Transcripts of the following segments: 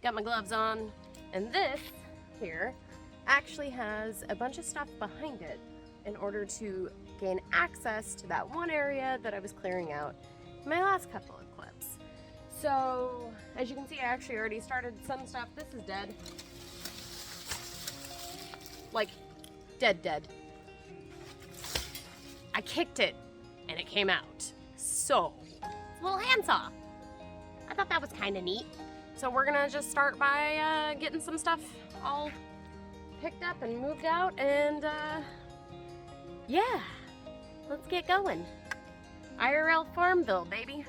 Got my gloves on. And this here actually has a bunch of stuff behind it in order to gain access to that one area that I was clearing out in my last couple of clips. So, as you can see, I actually already started some stuff. This is dead. Like, dead. I kicked it, and it came out. So, it's a little handsaw. I thought that was kind of neat. So we're gonna just start by getting some stuff all picked up and moved out, and yeah, let's get going. IRL Farmville, baby.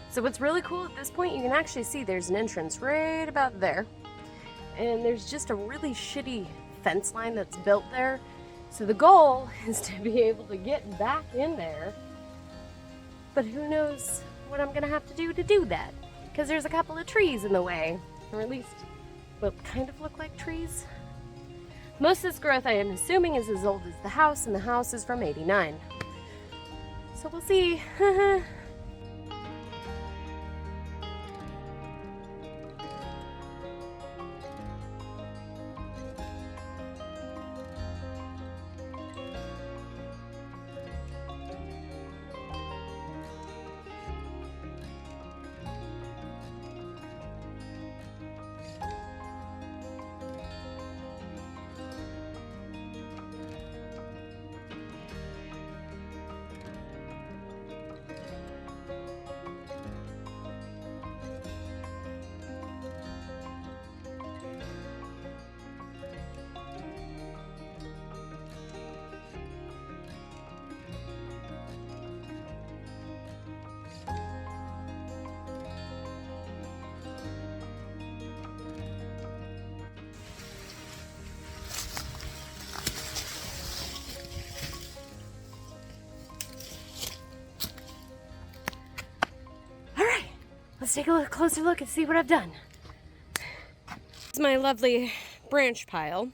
So what's really cool at this point, you can actually see there's an entrance right about there. And there's just a really shitty fence line that's built there. So the goal is to be able to get back in there. But who knows what I'm gonna have to do that. Because there's a couple of trees in the way. Or at least what kind of look like trees. Most of this growth I am assuming is as old as the house, and the house is from '89. So we'll see. Let's take a closer look and see what I've done. This is my lovely branch pile.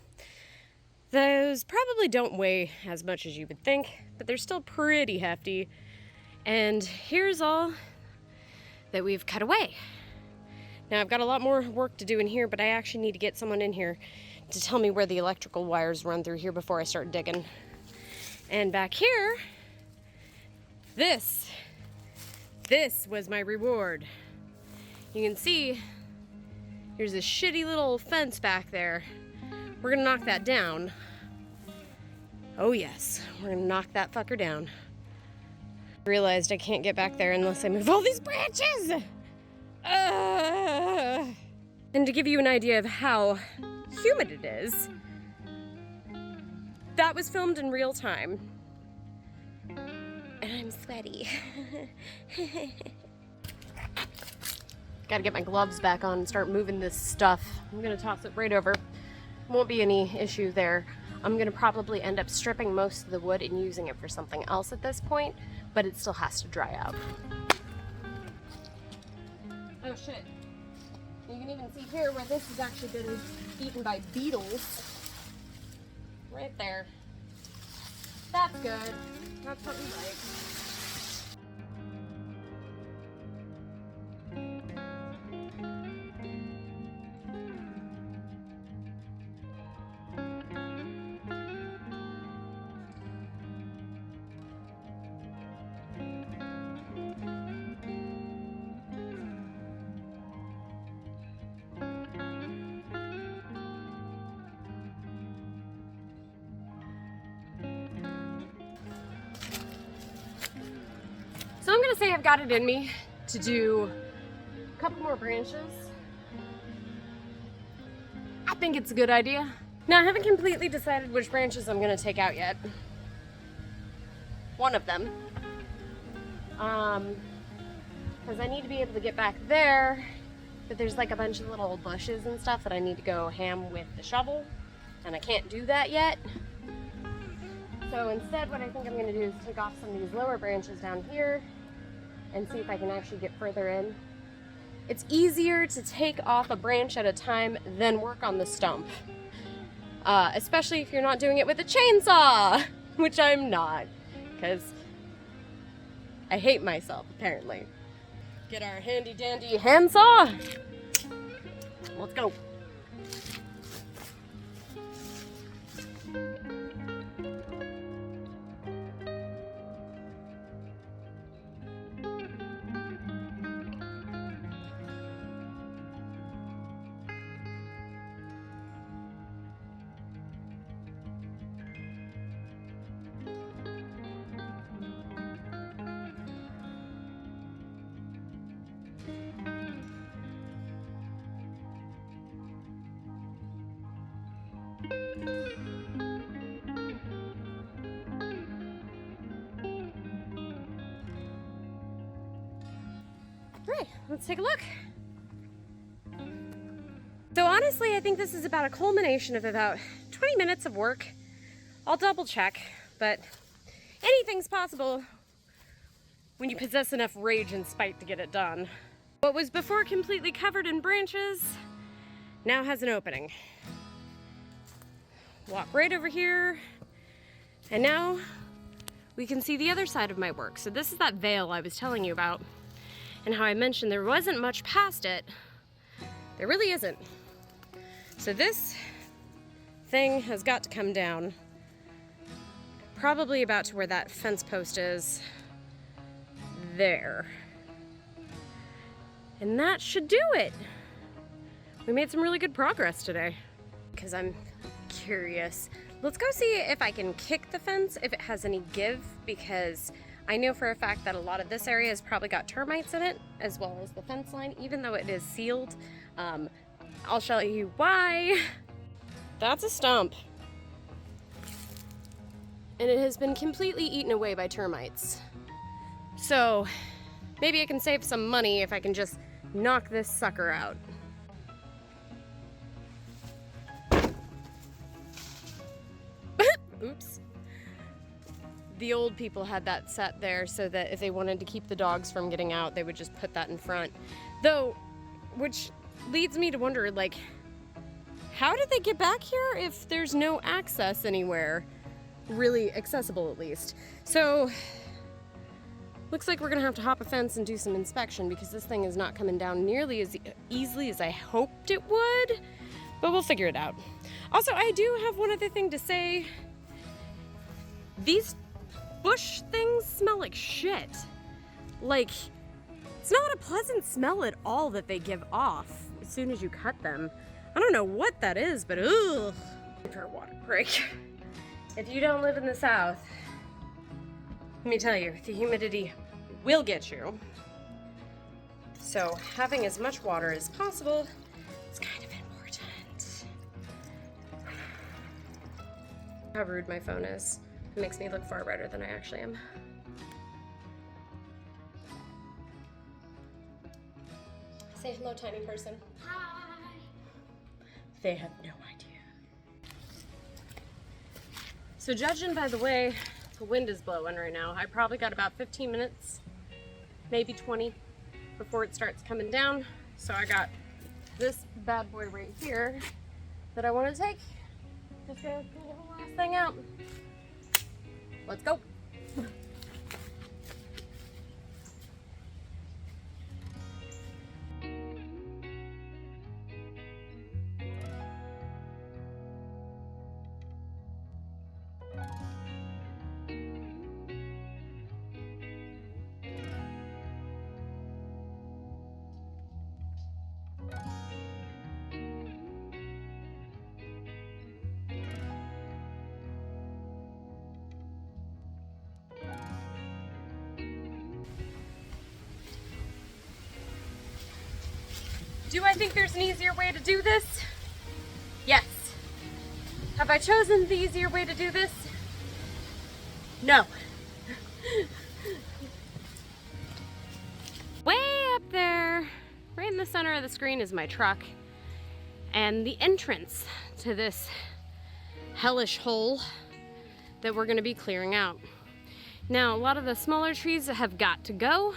Those probably don't weigh as much as you would think, but they're still pretty hefty. And here's all that we've cut away. Now I've got a lot more work to do in here, but I actually need to get someone in here to tell me where the electrical wires run through here before I start digging. And back here, this was my reward. You can see there's a shitty little fence back there. We're gonna knock that down. Oh yes, we're gonna knock that fucker down. I realized I can't get back there unless I move all these branches. And to give you an idea of how humid it is, that was filmed in real time. And I'm sweaty. Gotta get my gloves back on and start moving this stuff. I'm gonna toss it right over. Won't be any issue there. I'm gonna probably end up stripping most of the wood and using it for something else at this point, but it still has to dry out. Oh shit. You can even see here where this has actually been eaten by beetles. Right there. That's good. That's what we like. say I've got it in me to do a couple more branches. I think it's a good idea. Now, I haven't completely decided which branches I'm gonna take out yet. One of them. Because I need to be able to get back there, but there's like a bunch of little bushes and stuff that I need to go ham with the shovel, and I can't do that yet. So instead, what I think I'm gonna do is take off some of these lower branches down here and see if I can actually get further in. It's easier to take off a branch at a time than work on the stump. Especially if you're not doing it with a chainsaw, which I'm not, because I hate myself, apparently. Get our handy dandy handsaw. Let's go. Right, let's take a look. So honestly, I think this is about a culmination of about 20 minutes of work. I'll double check, but anything's possible when you possess enough rage and spite to get it done. What was before completely covered in branches now has an opening. Walk right over here, and now we can see the other side of my work. So this is that veil I was telling you about, and how I mentioned there wasn't much past it. There really isn't. So this thing has got to come down, probably about to where that fence post is, there. And that should do it. We made some really good progress today. Because I'm curious. Let's go see if I can kick the fence, if it has any give, because I know for a fact that a lot of this area has probably got termites in it, as well as the fence line, even though it is sealed. I'll show you why. That's a stump. And it has been completely eaten away by termites. So maybe I can save some money if I can just knock this sucker out. Oops. The old people had that set there so that if they wanted to keep the dogs from getting out, they would just put that in front. Though, which leads me to wonder, like, how did they get back here if there's no access anywhere? Really accessible, at least. So, looks like we're gonna have to hop a fence and do some inspection because this thing is not coming down nearly as easily as I hoped it would, but we'll figure it out. Also, I do have one other thing to say. These bush things smell like shit. Like, it's not a pleasant smell at all that they give off as soon as you cut them. I don't know what that is, but ugh. For a water break. If you don't live in the South, let me tell you, the humidity will get you. So having as much water as possible is kind of important. How rude my phone is. It makes me look far better than I actually am. Say hello, tiny person. Hi. They have no idea. So judging by the way the wind is blowing right now, I probably got about 15 minutes, maybe 20, before it starts coming down. So I got this bad boy right here that I want to take. Just gonna pull the last thing out. Let's go. Do I think there's an easier way to do this? Yes. Have I chosen the easier way to do this? No. Way up there, right in the center of the screen is my truck and the entrance to this hellish hole that we're gonna be clearing out. Now, a lot of the smaller trees have got to go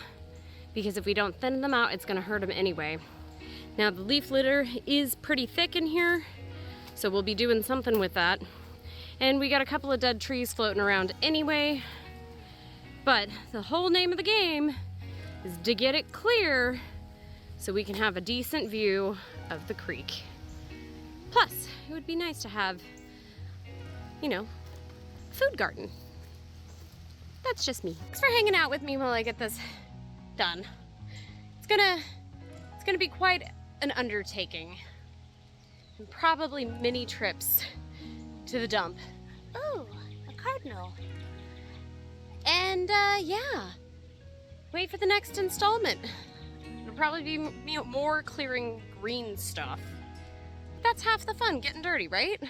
because if we don't thin them out, it's gonna hurt them anyway. Now, the leaf litter is pretty thick in here, so we'll be doing something with that. And we got a couple of dead trees floating around anyway, but the whole name of the game is to get it clear so we can have a decent view of the creek. Plus, it would be nice to have, you know, a food garden. That's just me. Thanks for hanging out with me while I get this done. It's gonna be quite an undertaking. And probably many trips to the dump. Oh, a cardinal. And yeah, wait for the next installment. It'll probably be more clearing green stuff. That's half the fun, getting dirty, right?